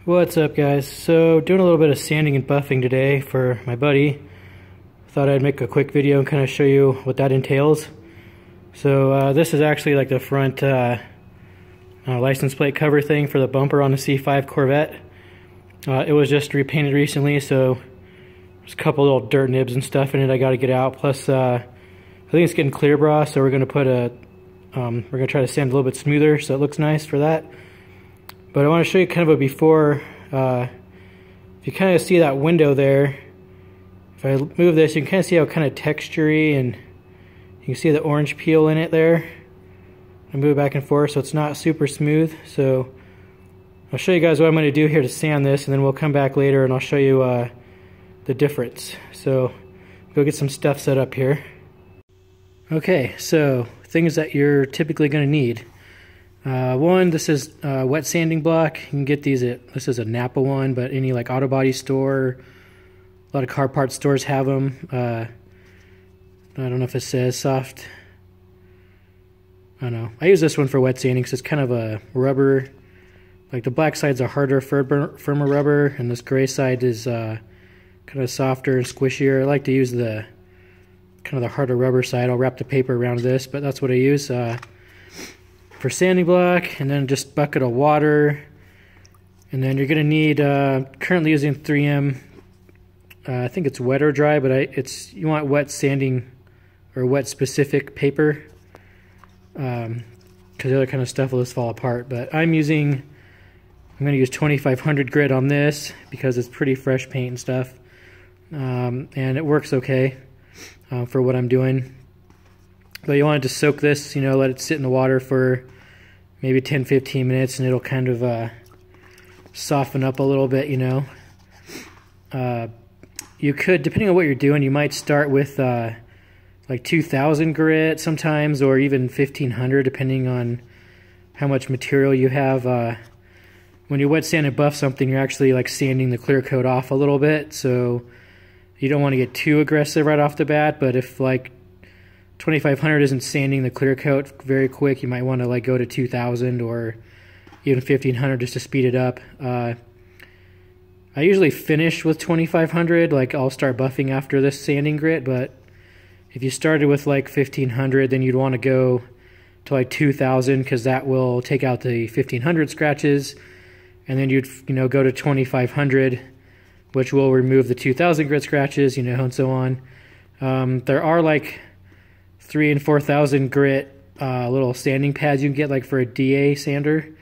What's up, guys? So doing a little bit of sanding and buffing today for my buddy. Thought I'd make a quick video and kind of show you what that entails. So this is actually like the front license plate cover thing for the bumper on the C5 Corvette. It was just repainted recently, so there's a couple little dirt nibs and stuff in it I got to get out. Plus I think it's getting clear bra, so we're gonna put a we're gonna try to sand a little bit smoother so it looks nice for that. But I want to show you kind of a before. If you kind of see that window there, if I move this, you can kind of see how kind of textury, and you can see the orange peel in it there. I move it back and forth so it's not super smooth. So I'll show you guys what I'm going to do here to sand this, and then we'll come back later and I'll show you the difference. So go get some stuff set up here. Okay, so things that you're typically going to need. One, this is a wet sanding block. You can get these at, this is a Napa one, but any like auto body store, a lot of car parts stores have them. I don't know if it says soft. I don't know. I use this one for wet sanding because it's kind of a rubber. Like the black side's a harder, firmer rubber, and this gray side is kind of softer and squishier. I like to use the kind of the harder rubber side. I'll wrap the paper around this, but that's what I use for sanding block. And then just bucket of water, and then you're gonna need currently using 3M. I think it's wet or dry, but it's you want wet sanding or wet specific paper, because the other kind of stuff will just fall apart. But I'm gonna use 2500 grit on this because it's pretty fresh paint and stuff, and it works okay for what I'm doing. But you want to soak this, you know, let it sit in the water for maybe 10-15 minutes, and it'll kind of soften up a little bit, you know. You could, depending on what you're doing, you might start with like 2000 grit sometimes, or even 1500, depending on how much material you have. When you wet sand and buff something, you're actually like sanding the clear coat off a little bit, so you don't want to get too aggressive right off the bat. But if like 2500 isn't sanding the clear coat very quick, you might want to like go to 2000 or even 1500 just to speed it up. I usually finish with 2500, like I'll start buffing after this sanding grit, but if you started with like 1500, then you'd want to go to like 2000, because that will take out the 1500 scratches, and then you'd, you know, go to 2500, which will remove the 2000 grit scratches, you know, and so on. There are like 3,000 and 4,000 grit little sanding pads you can get like for a DA sander.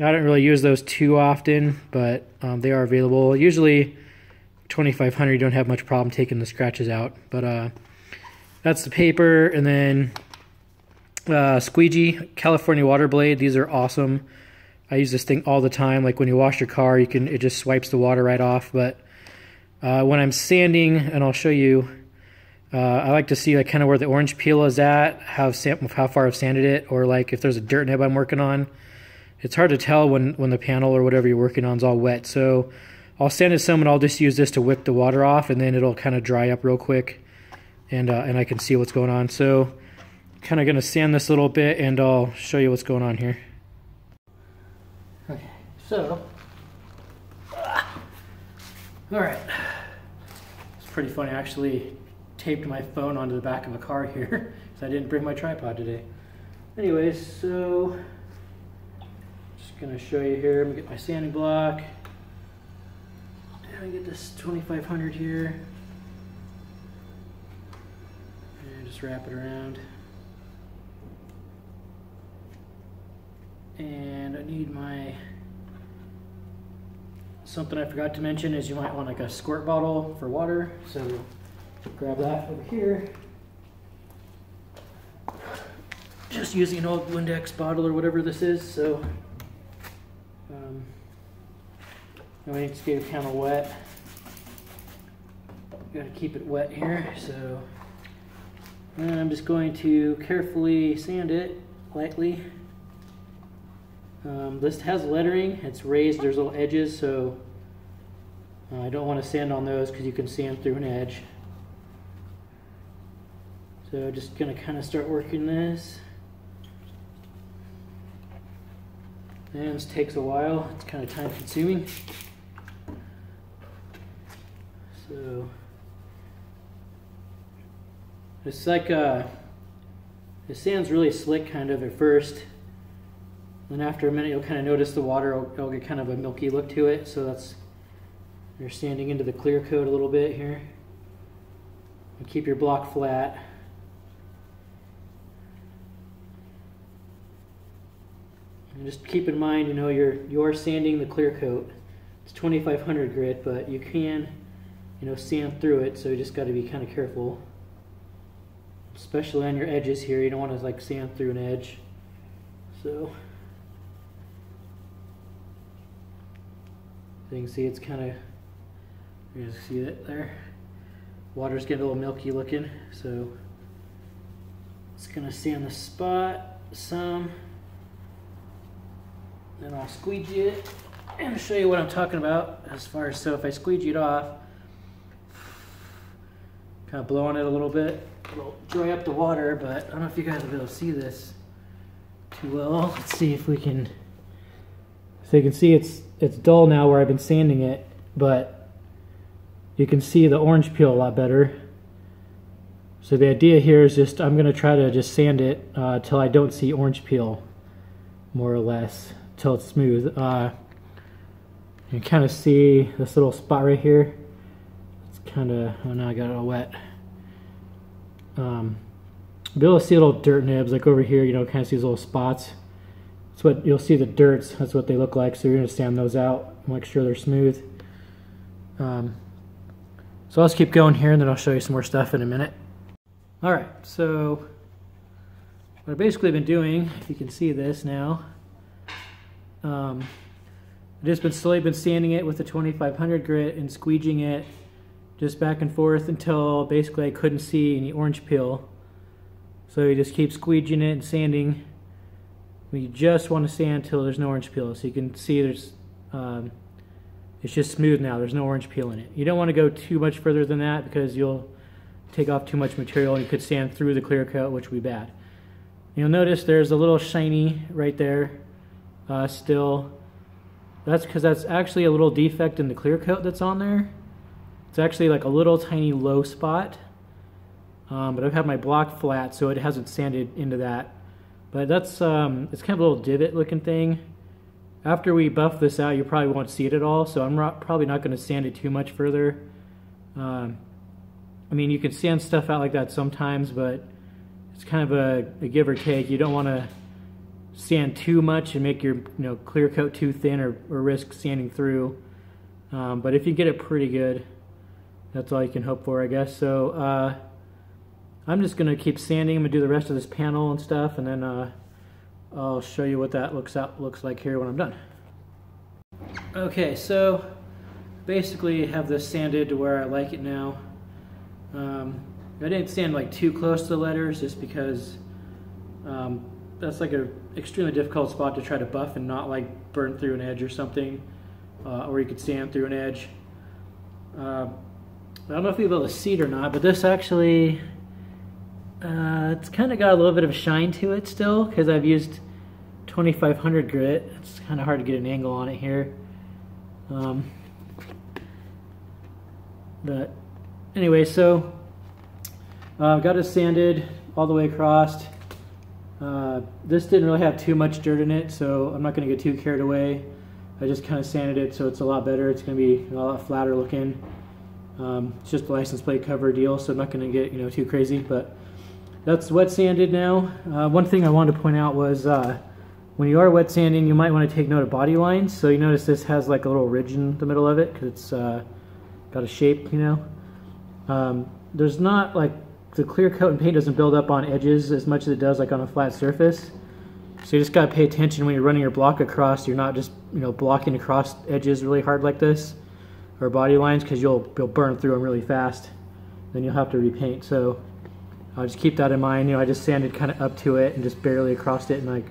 I don't really use those too often, but they are available. Usually 2500, you don't have much problem taking the scratches out. But that's the paper. And then Squeegee California water blade. These are awesome. I use this thing all the time. Like when you wash your car, it just swipes the water right off. But when I'm sanding, and I'll show you, I like to see like kind of where the orange peel is at, how far I've sanded it, or like if there's a dirt nib I'm working on. It's hard to tell when the panel or whatever you're working on is all wet. So I'll sand it some, and I'll just use this to whip the water off, and then it'll kind of dry up real quick, and I can see what's going on. So kind of going to sand this a little bit, and I'll show you what's going on here. Okay, so all right, it's pretty funny. I actually taped my phone onto the back of a car here because I didn't bring my tripod today. Anyways, so just gonna show you here. I'm gonna get my sanding block. And I get this 2500 here, and just wrap it around. And I need my, something I forgot to mention is you might want like a squirt bottle for water. So grab that over here. Just using an old Windex bottle or whatever this is. So I need to get it kind of wet. Got to keep it wet here. So then I'm just going to carefully sand it lightly. This has lettering. It's raised. There's little edges, so I don't want to sand on those because you can sand through an edge. So just gonna kind of start working this. And this takes a while. It's kind of time consuming. So it's like the sand's really slick kind of at first. Then after a minute you'll kind of notice the water will get kind of a milky look to it. So that's, you're sanding into the clear coat a little bit here. And keep your block flat. And just keep in mind, you know, you're sanding the clear coat. It's 2500 grit, but you can, you know, sand through it, so you just got to be kind of careful. Especially on your edges here, you don't want to like sand through an edge. So you can see it's kind of, you guys see that there? Water's getting a little milky looking, so it's gonna sand the spot some. Then I'll squeegee it and show you what I'm talking about as far as, so if I squeegee it off, kind of blow on it a little bit, it'll dry up the water, but I don't know if you guys will be able to see this too well. Let's see if we can, so you can see it's dull now where I've been sanding it, but you can see the orange peel a lot better. So the idea here is just, I'm gonna try to just sand it till I don't see orange peel, more or less, till it's smooth. You can kind of see this little spot right here. It's kind of, oh no, I got it all wet. Be able to see little dirt nibs, like over here, you know, kind of see these little spots. That's what you'll see, the dirts, that's what they look like. So you're gonna sand those out, make sure they're smooth. So let's keep going here and then I'll show you some more stuff in a minute. Alright, so what I've basically been doing, if you can see this now, I've just been slowly sanding it with the 2500 grit and squeegeeing it just back and forth until basically I couldn't see any orange peel. So you just keep squeegeeing it and sanding. We just want to sand until there's no orange peel. So you can see there's it's just smooth now, there's no orange peel in it. You don't want to go too much further than that because you'll take off too much material and you could sand through the clear coat, which would be bad. You'll notice there's a little shiny right there still. That's because that's actually a little defect in the clear coat that's on there. It's actually like a little tiny low spot. But I've had my block flat so it hasn't sanded into that. But that's, it's kind of a little divot looking thing. After we buff this out, you probably won't see it at all, so I'm probably not going to sand it too much further. I mean, you can sand stuff out like that sometimes, but it's kind of a give or take. You don't want to sand too much and make your clear coat too thin or risk sanding through. But if you get it pretty good, that's all you can hope for, I guess. So I'm just going to keep sanding. I'm going to do the rest of this panel and stuff, and then I'll show you what that looks like here when I'm done. Okay, so basically have this sanded to where I like it now. I didn't sand like too close to the letters just because that's like an extremely difficult spot to try to buff and not like burn through an edge or something, or you could sand through an edge. I don't know if you'll be able to see it or not, but this actually it's kind of got a little bit of a shine to it still because I've used 2500 grit. It's kind of hard to get an angle on it here. But anyway, so I've got it sanded all the way across. This didn't really have too much dirt in it, so I'm not going to get too carried away. I just kind of sanded it so it's a lot better. It's going to be a lot flatter looking. It's just a license plate cover deal, so I'm not going to get too crazy, but that's wet sanded now. One thing I wanted to point out was when you are wet sanding, you might want to take note of body lines. So you notice this has like a little ridge in the middle of it because it's got a shape, There's not like, the clear coat and paint doesn't build up on edges as much as it does like on a flat surface. So you just got to pay attention when you're running your block across. You're not just blocking across edges really hard like this or body lines, because you'll burn through them really fast. Then you'll have to repaint. So I'll just keep that in mind. I just sanded kind of up to it and just barely across it, and like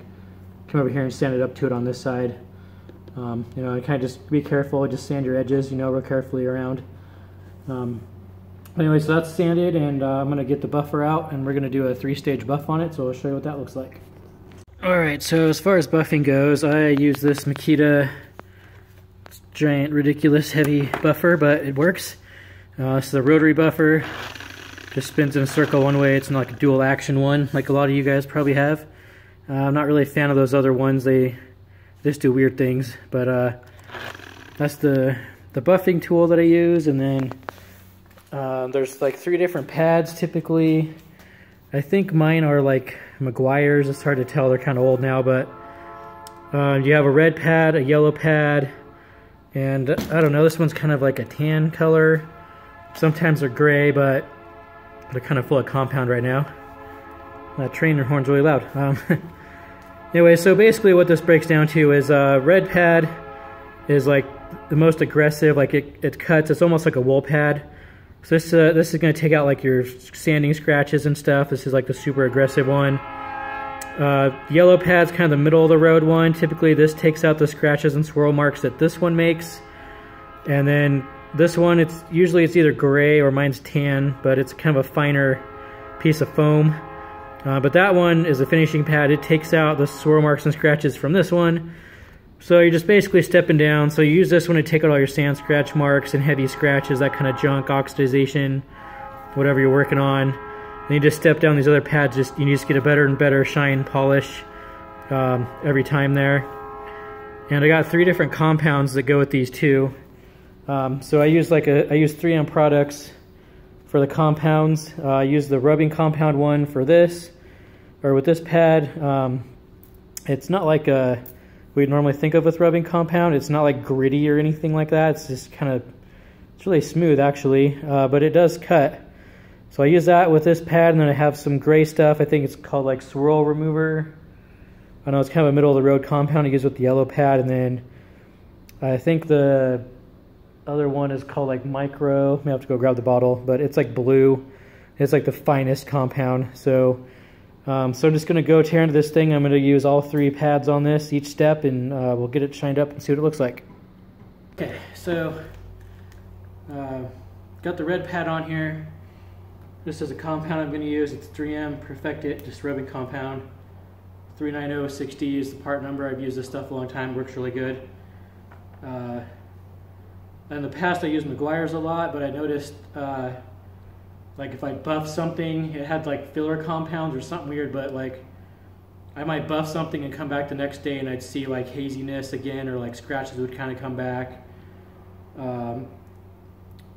come over here and sand it up to it on this side. And kind of just be careful. Just sand your edges, real carefully around. Anyway, so that's sanded, and I'm going to get the buffer out, and we're going to do a 3-stage buff on it, so I'll show you what that looks like. Alright, so as far as buffing goes, I use this Makita giant, ridiculous, heavy buffer, but it works. This is a rotary buffer. Just spins in a circle one way. It's not like a dual action one, like a lot of you guys probably have. I'm not really a fan of those other ones. They just do weird things. But that's the buffing tool that I use. And then there's like 3 different pads typically. I think mine are like Meguiar's. It's hard to tell. They're kind of old now, but you have a red pad, a yellow pad, and I don't know, this one's kind of like a tan color. Sometimes they're gray, but they're kind of full of compound right now. That trainer horn's really loud. Anyway, so basically what this breaks down to is red pad is like the most aggressive, like it cuts, it's almost like a wool pad. So this is going to take out like your sanding scratches and stuff. This is like the super aggressive one. Yellow pad's kind of the middle of the road one. Typically this takes out the scratches and swirl marks that this one makes. And then this one, it's either gray or mine's tan, but it's kind of a finer piece of foam. But that one is a finishing pad. It takes out the swirl marks and scratches from this one. So you're just basically stepping down. So you use this one to take out all your sand scratch marks and heavy scratches, that kind of junk, oxidization, whatever you're working on. Then you just step down these other pads, you just get a better and better shine polish every time there. And I got 3 different compounds that go with these too. So I use 3M products for the compounds. I use the rubbing compound one for this, or with this pad. It's not like we'd normally think of with rubbing compound. It's not like gritty or anything like that. It's just it's really smooth actually, but it does cut. So I use that with this pad, and then I have some gray stuff. I think it's called like swirl remover. I know it's kind of a middle of the road compound I use with the yellow pad, and then I think the other one is called like micro. May have to go grab the bottle, but it's like blue. It's like the finest compound. So I'm just going to go tear into this thing. I'm going to use all 3 pads on this each step, and we'll get it shined up and see what it looks like. Okay, so got the red pad on here. This is a compound I'm going to use. It's 3M Perfect It, just rubbing compound. 39060 is the part number. I've used this stuff a long time. Works really good. In the past I used Meguiar's a lot, but I noticed like if I buff something, it had like filler compounds or something weird, but like I might buff something and come back the next day and I'd see like haziness again, or like scratches would kind of come back.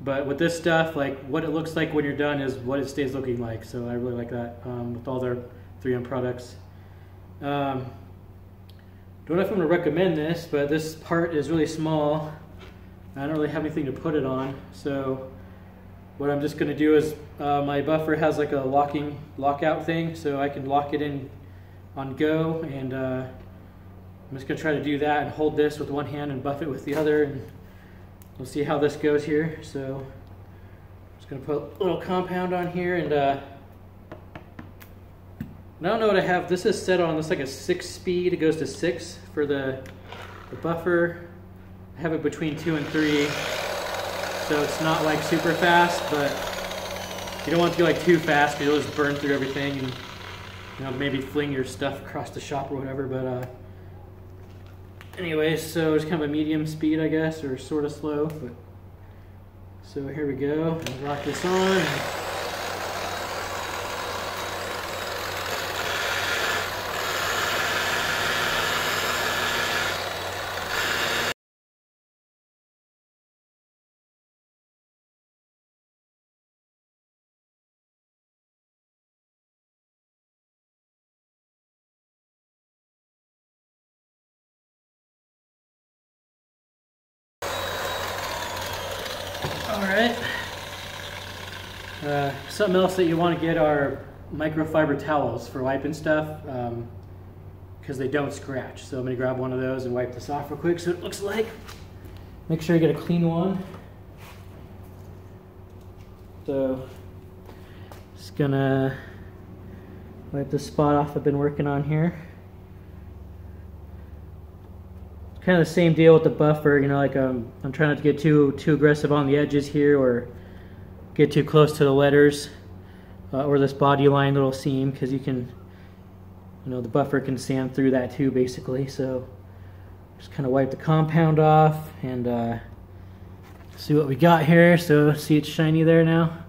But with this stuff, like what it looks like when you're done is what it stays looking like. So I really like that with all their 3M products. Don't know if I'm going to recommend this, but this part is really small. I don't really have anything to put it on. So what I'm just going to do is my buffer has like a lockout thing, so I can lock it in on go, and I'm just going to try to do that and hold this with one hand and buff it with the other, and we'll see how this goes here. So I'm just going to put a little compound on here, and I don't know what I have. This is set on, it's like a 6 speed. It goes to 6 for the buffer. I have it between 2 and 3, so it's not like super fast, but you don't want it to go like too fast because you'll just burn through everything and, you know, maybe fling your stuff across the shop or whatever. But anyways, so it's kind of a medium speed, I guess, or sort of slow. But so here we go. I'll rock this on. Alright, something else that you want to get are microfiber towels for wiping stuff, because they don't scratch. So I'm going to grab one of those and wipe this off real quick so it looks like. Make sure you get a clean one. So just going to wipe the spot off I've been working on here. Kind of the same deal with the buffer, you know, like I'm trying not to get too aggressive on the edges here or get too close to the letters or this body line little seam, because you can you know, the buffer can sand through that too, basically. So just kind of wipe the compound off and see what we got here. So see, it's shiny there now,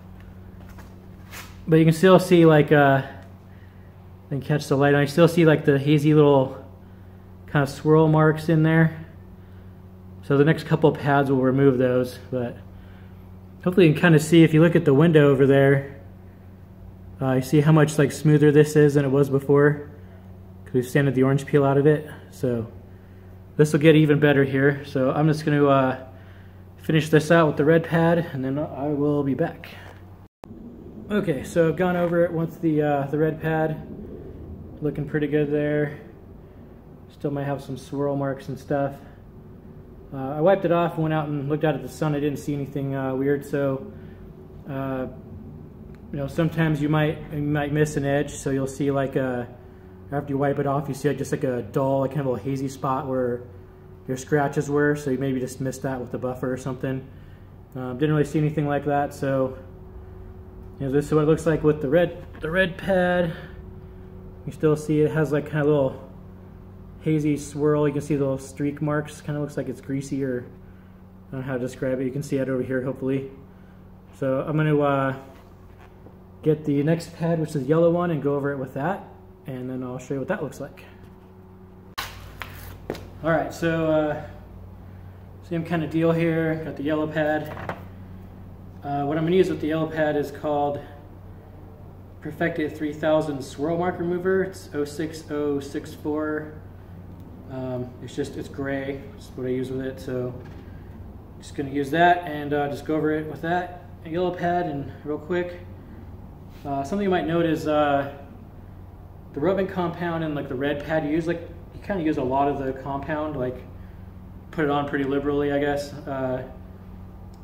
but you can still see, like, then catch the light on. You still see like the hazy little kind of swirl marks in there. So the next couple of pads will remove those, but hopefully you can kind of see, if you look at the window over there, you see how much like smoother this is than it was before, because we've sanded the orange peel out of it. So this will get even better here. So I'm just going to finish this out with the red pad, and then I will be back. Okay, so I've gone over it once the red pad. Looking pretty good there. Still might have some swirl marks and stuff. I wiped it off and went out and looked out at the sun. I didn't see anything weird. So, you know, sometimes you might miss an edge. So you'll see, like, after you wipe it off, you see like just like a dull, like kind of a little hazy spot where your scratches were. So you maybe just missed that with the buffer or something. Didn't really see anything like that. So, you know, this is what it looks like with the red pad. You still see it has like kind of little hazy swirl. You can see the little streak marks. Kind of looks like it's greasy, or I don't know how to describe it. You can see it over here, hopefully. So I'm going to get the next pad, which is the yellow one, and go over it with that, and then I'll show you what that looks like. All right, so same kind of deal here. Got the yellow pad. What I'm going to use with the yellow pad is called Perfected 3000 Swirl Mark Remover. It's 06064. It's gray. That's what I use with it. So just going to use that and just go over it with that yellow pad. And real quick, something you might note is the rubbing compound and like the red pad you kind of use a lot of the compound, like put it on pretty liberally, I guess.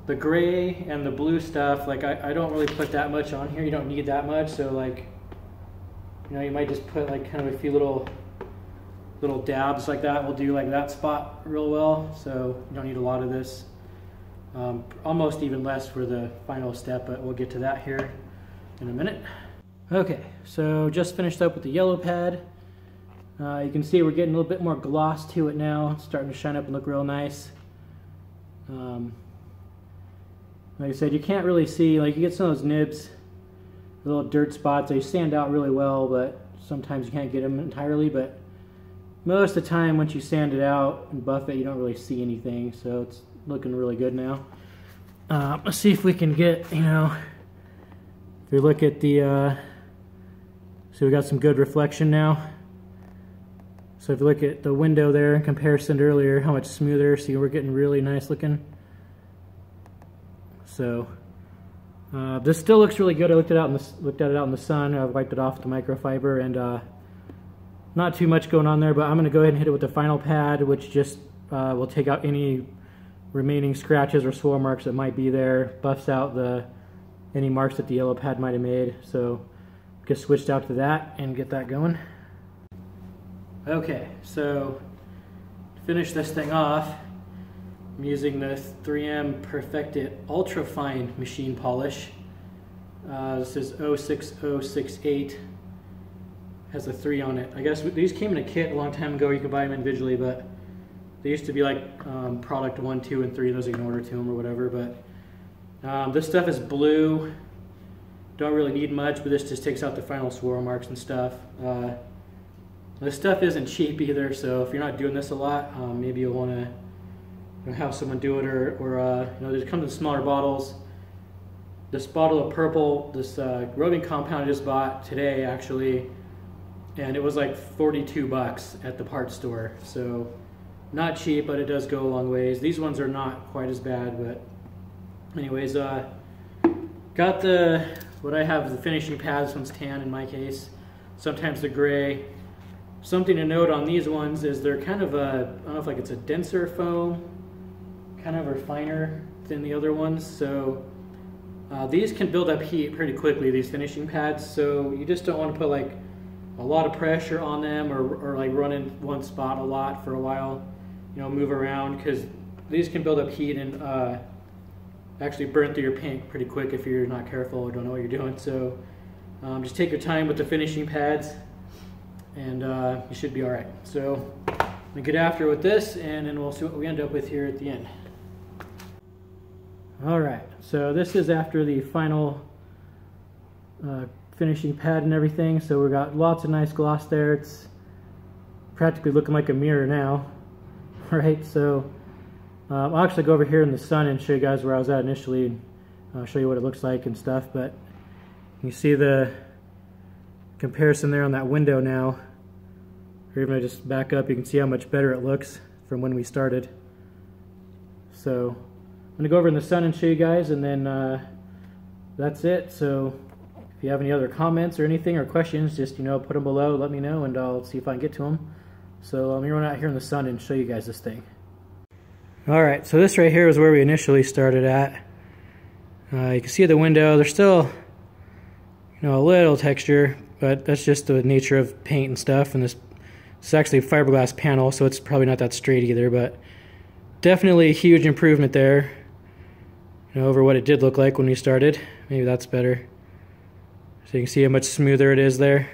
The gray and the blue stuff, like I don't really put that much on here. You don't need that much, so like, you know, you might just put like kind of a few little dabs like that will do like that spot real well. So you don't need a lot of this. Almost even less for the final step, but we'll get to that here in a minute. Okay, so just finished up with the yellow pad. You can see we're getting a little bit more gloss to it now. It's starting to shine up and look real nice. Like I said, you can't really see, like you get some of those nibs, the little dirt spots, they stand out really well, but sometimes you can't get them entirely. But most of the time, once you sand it out and buff it, you don't really see anything. So it's looking really good now. Let's see if we can get, you know, if we look at the, so we got some good reflection now. So if you look at the window there in comparison to earlier, how much smoother, see we're getting really nice looking. So this still looks really good. I looked at it out in the sun. I wiped it off with the microfiber, and not too much going on there. But I'm going to go ahead and hit it with the final pad, which just will take out any remaining scratches or swirl marks that might be there. Buffs out any marks that the yellow pad might have made. So just switched out to that and get that going. Okay, so to finish this thing off, I'm using the 3M Perfected Ultra Fine Machine Polish. This is 06068. Has a 3 on it. I guess these came in a kit a long time ago. You could buy them individually, but they used to be like product 1, 2, and 3. Those you can order to them or whatever. But this stuff is blue. Don't really need much, but this just takes out the final swirl marks and stuff. This stuff isn't cheap either, so if you're not doing this a lot, maybe you'll want to have someone do it, or you know, they come in smaller bottles. This bottle of purple, this rubbing compound I just bought today actually, and it was like 42 bucks at the parts store. So not cheap, but it does go a long ways. These ones are not quite as bad, but anyways, got what I have is the finishing pad. This one's tan in my case. Sometimes the gray. Something to note on these ones is they're kind of I don't know if like it's a denser foam, kind of, or finer than the other ones. So these can build up heat pretty quickly, these finishing pads. So you just don't want to put like a lot of pressure on them, or like run in one spot a lot for a while, you know, move around, because these can build up heat and actually burn through your paint pretty quick if you're not careful or don't know what you're doing. So just take your time with the finishing pads. and you should be all right. So I'm gonna get after with this, and then we'll see what we end up with here at the end. All right, so this is after the final finishing pad and everything. So we got lots of nice gloss there. It's practically looking like a mirror now, right? So I'll actually go over here in the sun and show you guys where I was at initially, and I'll show you what it looks like and stuff. But you see the comparison there on that window now. Or even if I just back up, you can see how much better it looks from when we started. So I'm gonna go over in the sun and show you guys, and then that's it. So if you have any other comments or anything or questions, just put them below, let me know, and I'll see if I can get to them. So I'm gonna run out here in the sun and show you guys this thing. All right, so this right here is where we initially started at. You can see the window. There's still a little texture, but that's just the nature of paint and stuff. And this is actually a fiberglass panel, so it's probably not that straight either, but definitely a huge improvement there, over what it did look like when we started. Maybe that's better. So you can see how much smoother it is there.